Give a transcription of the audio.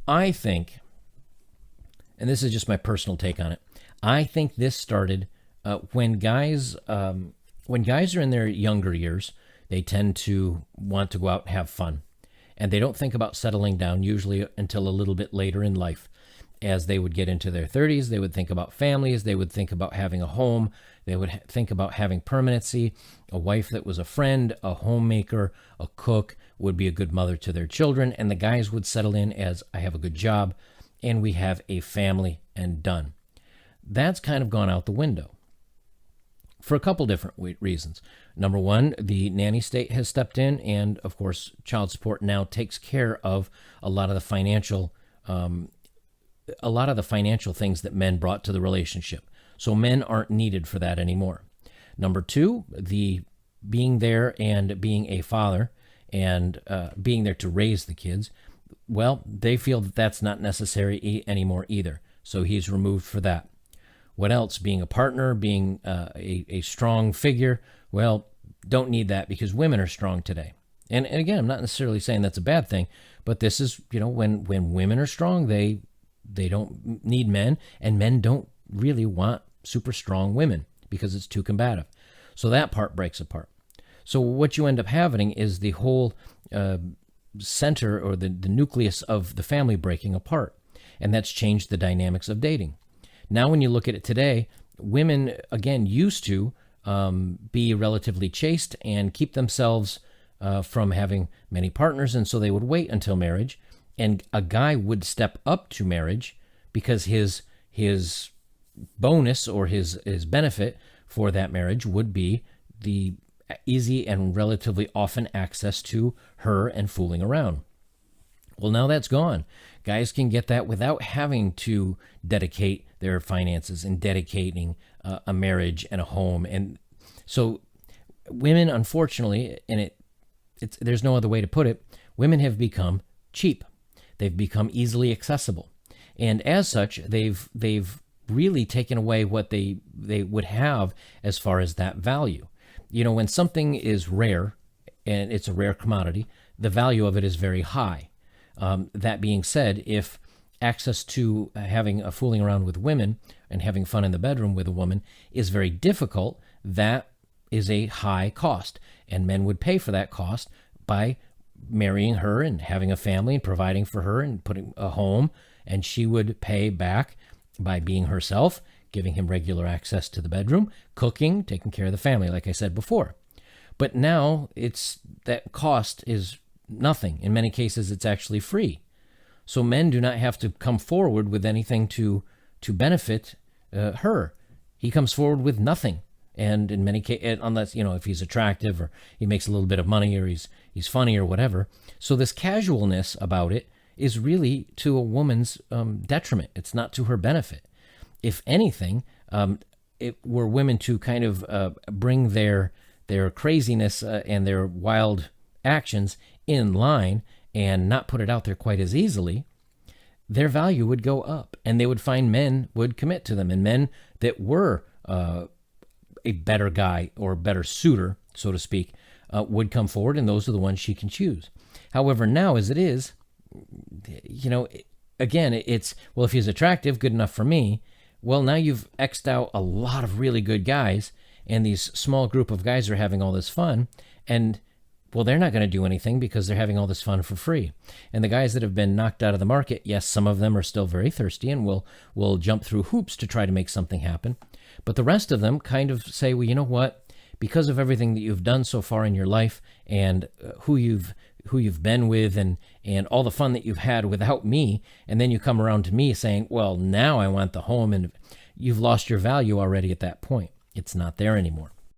I think, and this is just my personal take on it, I think this started when guys are in their younger years. They tend to want to go out and have fun, and they don't think about settling down usually until a little bit later in life. As they would get into their 30s, they would think about families, they would think about having a home, they would think about having permanency, a wife that was a friend, a homemaker, a cook, would be a good mother to their children, and the guys would settle in as, I have a good job, and we have a family, and done. That's kind of gone out the window for a couple different reasons. Number one, the nanny state has stepped in, and of course, child support now takes care of a lot of the financial things that men brought to the relationship. So men aren't needed for that anymore. Number two, the being there and being a father and being there to raise the kids, well, they feel that that's not necessary anymore either. So he's removed for that. What else? Being a partner, being a strong figure, well, don't need that because women are strong today. And again, I'm not necessarily saying that's a bad thing, but this is, when women are strong, they don't need men, and men don't really want super strong women because it's too combative. So that part breaks apart. So what you end up having is the whole center or the nucleus of the family breaking apart, and that's changed the dynamics of dating. Now, when you look at it today, women, again, used to be relatively chaste and keep themselves from having many partners, and so they would wait until marriage, and a guy would step up to marriage because his bonus or his benefit for that marriage would be the easy and relatively often access to her and fooling around. Well, now that's gone. Guys can get that without having to dedicate their finances and dedicating a marriage and a home. And so women, unfortunately, and there's no other way to put it, women have become cheap. They've become easily accessible. And as such, they've really taken away what they would have as far as that value. When something is rare and it's a rare commodity, the value of it is very high. That being said, if access to having a fooling around with women and having fun in the bedroom with a woman is very difficult, that is a high cost. And men would pay for that cost by marrying her and having a family and providing for her and putting a home. And she would pay back by being herself, giving him regular access to the bedroom, cooking, taking care of the family, like I said before. But now that cost is nothing. In many cases, it's actually free. So men do not have to come forward with anything to benefit her. He comes forward with nothing. And in many cases, unless, if he's attractive or he makes a little bit of money or he's funny or whatever. So this casualness about it is really to a woman's detriment. It's not to her benefit. If anything, were women to kind of bring their craziness and their wild actions in line and not put it out there quite as easily, their value would go up, and they would find men would commit to them, and men that were a better guy or a better suitor, so to speak, would come forward, and those are the ones she can choose. However, now as it is, again, it's, well, if he's attractive, good enough for me. Well, now you've X'd out a lot of really good guys, and these small group of guys are having all this fun, and well, they're not going to do anything because they're having all this fun for free. And the guys that have been knocked out of the market, yes, some of them are still very thirsty and will jump through hoops to try to make something happen. But the rest of them kind of say, well, you know what? Because of everything that you've done so far in your life and who you've been with and all the fun that you've had without me, and then you come around to me saying, well, now I want the home, and you've lost your value already at that point. It's not there anymore.